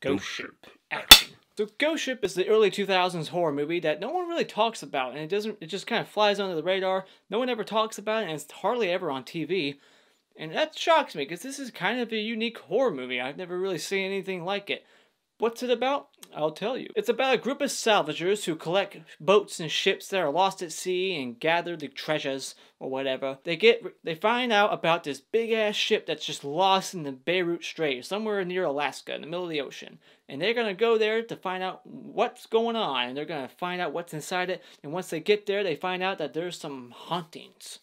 Ghost Ship action. So Ghost Ship is the early 2000s horror movie that no one really talks about, and it just kind of flies under the radar. No one ever talks about it, and it's hardly ever on TV. And that shocks me, because this is kind of a unique horror movie. I've never really seen anything like it. What's it about? I'll tell you. It's about a group of salvagers who collect boats and ships that are lost at sea and gather the treasures or whatever. They find out about this big ass ship that's just lost in the Beirut Strait, somewhere near Alaska, in the middle of the ocean. And they're gonna go there to find out what's going on, and they're gonna find out what's inside it. And once they get there, they find out that there's some hauntings.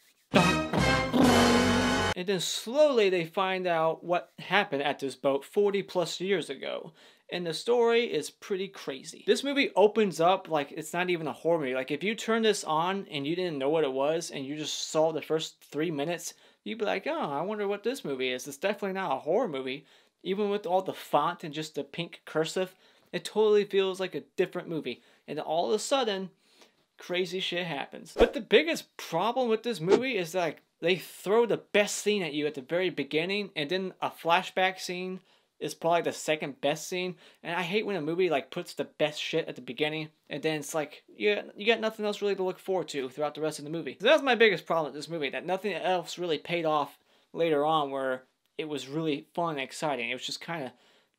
And then slowly they find out what happened at this boat 40 plus years ago. And the story is pretty crazy. This movie opens up like it's not even a horror movie. Like if you turn this on and you didn't know what it was and you just saw the first 3 minutes, you'd be like, oh, I wonder what this movie is. It's definitely not a horror movie. Even with all the font and just the pink cursive, it totally feels like a different movie. And all of a sudden, crazy shit happens. But the biggest problem with this movie is that they throw the best scene at you at the very beginning, and then a flashback scene is probably the second best scene. And I hate when a movie like puts the best shit at the beginning, and then it's like, you got nothing else really to look forward to throughout the rest of the movie. So that was my biggest problem with this movie, that nothing else really paid off later on where it was really fun and exciting. It was just kind of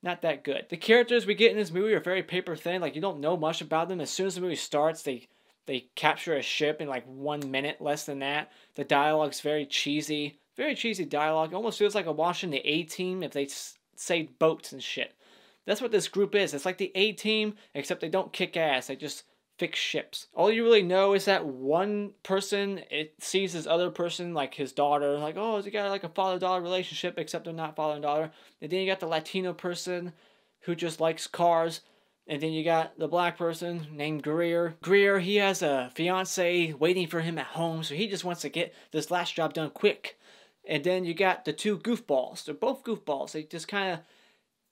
not that good. The characters we get in this movie are very paper thin. Like, you don't know much about them. As soon as the movie starts, they capture a ship in like 1 minute, less than that. The dialogue's very cheesy dialogue. It almost feels like I'm watching the A-Team if they say boats and shit. That's what this group is. It's like the A-Team, except they don't kick ass. They just fix ships. All you really know is that one person sees this other person, like his daughter, like, oh, they got like a father-daughter relationship, except they're not father and daughter. And then you got the Latino person who just likes cars. And then you got the black person named Greer. Greer, he has a fiance waiting for him at home, so he just wants to get this last job done quick. And then you got the two goofballs. They're both goofballs. They just kind of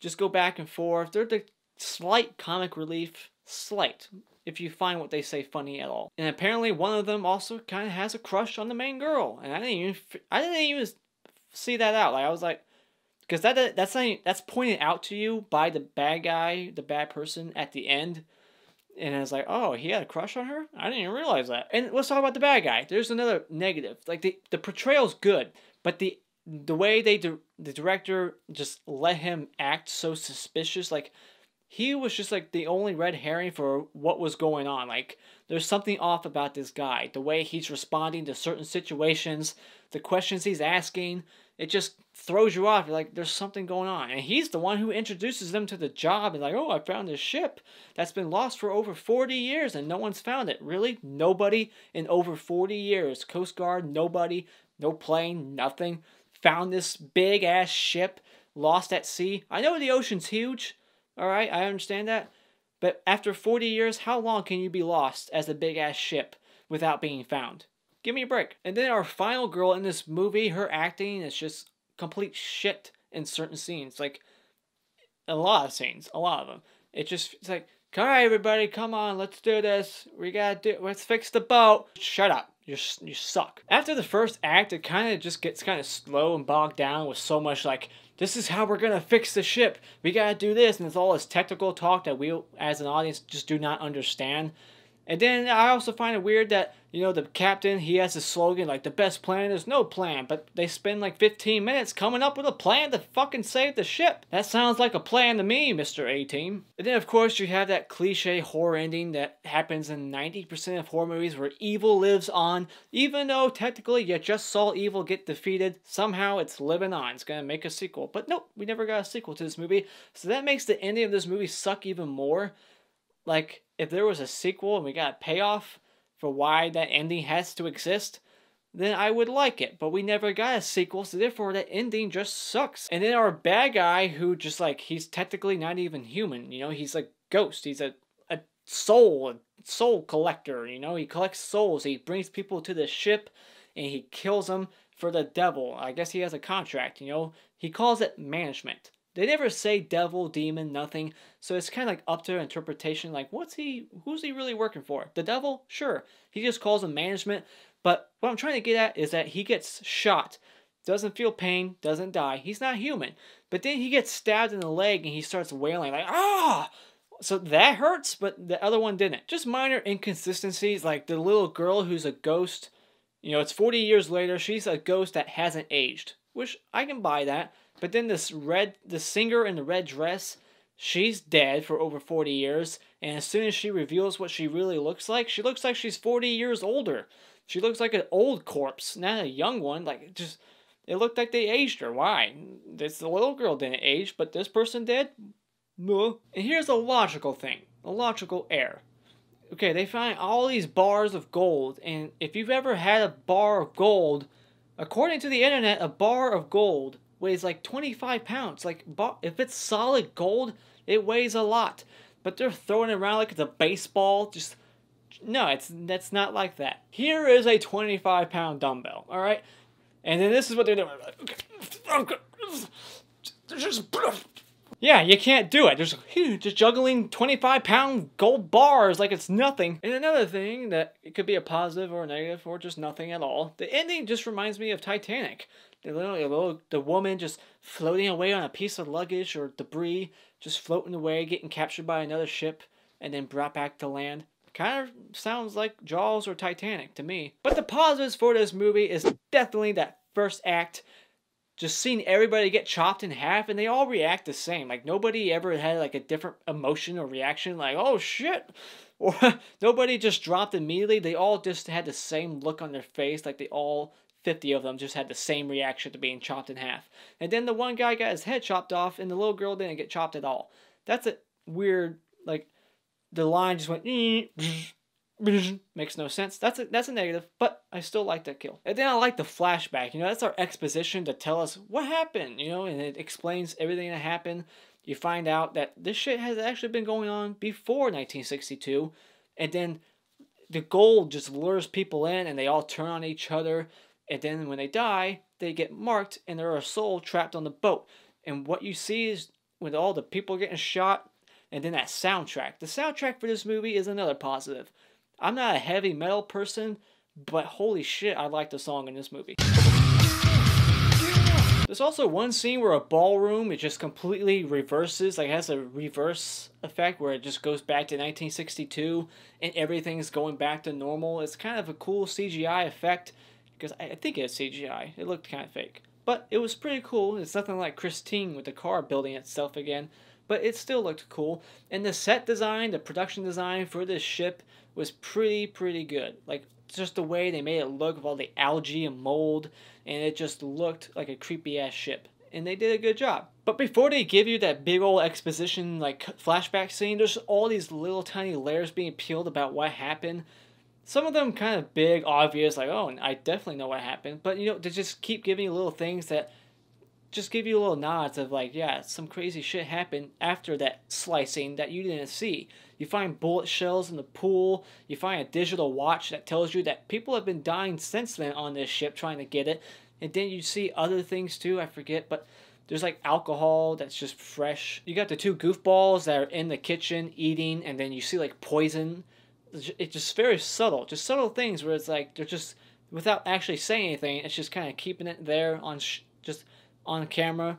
just go back and forth. They're the slight comic relief. Slight. If you find what they say funny at all. And apparently one of them also kind of has a crush on the main girl. And I didn't even see that out. Like, I was like, because that's pointed out to you by the bad guy, the bad person at the end. And I was like, oh, he had a crush on her? I didn't even realize that. And let's talk about the bad guy. There's another negative. Like, the portrayal's good, but the way the director just let him act so suspicious, like, he was just like the only red herring for what was going on. Like, there's something off about this guy. The way he's responding to certain situations, the questions he's asking, it just throws you off. You're like, there's something going on. And he's the one who introduces them to the job. And like, oh, I found this ship that's been lost for over 40 years and no one's found it. Really? Nobody in over 40 years. Coast Guard, nobody, no plane, nothing. Found this big ass ship lost at sea. I know the ocean's huge. Alright, I understand that. But after 40 years, how long can you be lost as a big ass ship without being found? Give me a break. And then our final girl in this movie, her acting is just complete shit in certain scenes. Like, a lot of scenes. A lot of them. It's like, alright everybody, come on, let's do this. Let's fix the boat. Shut up. You suck. After the first act, it kind of just gets kind of slow and bogged down with so much like, this is how we're gonna fix the ship. We gotta do this, and it's all this technical talk that we, as an audience, just do not understand. And then I also find it weird that, you know, the captain, he has a slogan like, the best plan is no plan, but they spend like 15 minutes coming up with a plan to fucking save the ship. That sounds like a plan to me, Mr. A-Team. And then, of course, you have that cliche horror ending that happens in 90% of horror movies where evil lives on. Even though, technically, you just saw evil get defeated, somehow it's living on. It's gonna make a sequel. But nope, we never got a sequel to this movie. So that makes the ending of this movie suck even more. Like, if there was a sequel and we got a payoff for why that ending has to exist, then I would like it. But we never got a sequel, so therefore that ending just sucks. And then our bad guy, who just like, he's technically not even human, you know, he's like ghost. He's a soul collector, you know, he collects souls. He brings people to the ship and he kills them for the devil. I guess he has a contract, you know. He calls it management. They never say devil, demon, nothing. So it's kind of like up to interpretation. Like, who's he really working for? The devil? Sure. He just calls him management. But what I'm trying to get at is that he gets shot doesn't feel pain, doesn't die. He's not human. But then he gets stabbed in the leg and he starts wailing like, ah! So that hurts, but the other one didn't. Just minor inconsistencies, like the little girl who's a ghost. You know, it's 40 years later, she's a ghost that hasn't aged, which I can buy that. But then the singer in the red dress, she's dead for over 40 years, and as soon as she reveals what she really looks like she's 40 years older. She looks like an old corpse, not a young one. Like, it looked like they aged her. Why? The little girl didn't age, but this person did? No. And here's a logical thing, a logical error. Okay, they find all these bars of gold, and if you've ever had a bar of gold, according to the internet, a bar of gold weighs like 25 pounds. Like, if it's solid gold, it weighs a lot. But they're throwing it around like it's a baseball. Just, no, that's not like that. Here is a 25-pound dumbbell, all right? And then this is what they're doing. Yeah, you can't do it. There's just juggling 25-pound gold bars like it's nothing. And another thing that it could be a positive or a negative or just nothing at all. The ending just reminds me of Titanic. The woman just floating away on a piece of luggage or debris, just floating away, getting captured by another ship, and then brought back to land. Kind of sounds like Jaws or Titanic to me. But the positives for this movie is definitely that first act. Just seeing everybody get chopped in half, and they all react the same. Like, nobody ever had like a different emotion or reaction, like, oh shit, or nobody just dropped immediately. They all just had the same look on their face, like they all 50 of them just had the same reaction to being chopped in half. And then the one guy got his head chopped off, and the little girl didn't get chopped at all. That's a weird, like, the line just went, makes no sense. That's a negative, but I still like that kill. And then I like the flashback. You know, that's our exposition to tell us what happened, you know, and it explains everything that happened. You find out that this shit has actually been going on before 1962, and then the gold just lures people in, and they all turn on each other. And then when they die, they get marked, and they're a soul trapped on the boat. And what you see is with all the people getting shot, and then that soundtrack. The soundtrack for this movie is another positive. I'm not a heavy metal person, but holy shit, I like the song in this movie. There's also one scene where a ballroom, it just completely reverses, like it has a reverse effect where it just goes back to 1962, and everything's going back to normal. It's kind of a cool CGI effect. Because I think it's CGI. It looked kind of fake. But it was pretty cool. It's nothing like Christine with the car building itself again. But it still looked cool. And the set design, the production design for this ship was pretty good. Like, just the way they made it look with all the algae and mold. And it just looked like a creepy-ass ship. And they did a good job. But before they give you that big old exposition, like, flashback scene, there's all these little tiny layers being peeled about what happened. Some of them kind of big, obvious, like, oh, I definitely know what happened. But, you know, they just keep giving you little things that just give you little nods of, like, yeah, some crazy shit happened after that slicing that you didn't see. You find bullet shells in the pool. You find a digital watch that tells you that people have been dying since then on this ship trying to get it. And then you see other things, too. I forget, but there's, like, alcohol that's just fresh. You got the two goofballs that are in the kitchen eating, and then you see, like, poison. It's just very subtle, just subtle things where it's like they're just, without actually saying anything, it's just kind of keeping it there on just on camera.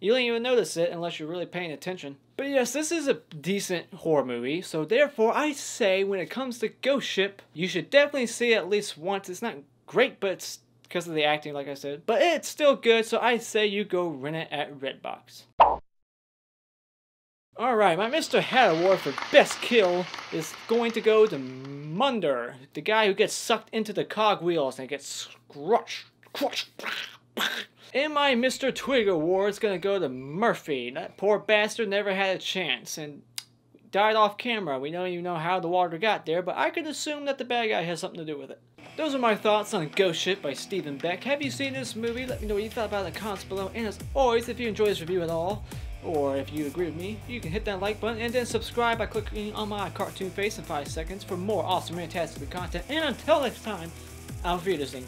You don't even notice it unless you're really paying attention. But yes, this is a decent horror movie, so therefore I say when it comes to Ghost Ship, you should definitely see it at least once. It's not great, but it's because of the acting, like I said, but it's still good, so I say you go rent it at Redbox. Alright, my Mr. Hat Award for Best Kill is going to go to Munder, the guy who gets sucked into the cogwheels and gets crushed. And my Mr. Twig Award is going to go to Murphy. That poor bastard never had a chance and died off camera. We don't even know how the water got there, but I could assume that the bad guy has something to do with it. Those are my thoughts on Ghost Ship by Steve Beck. Have you seen this movie? Let me know what you thought about it in the comments below. And as always, if you enjoyed this review at all, or if you agree with me, you can hit that like button and then subscribe by clicking on my cartoon face in 5 seconds for more awesome, fantastic content. And until next time, auf Wiedersehen.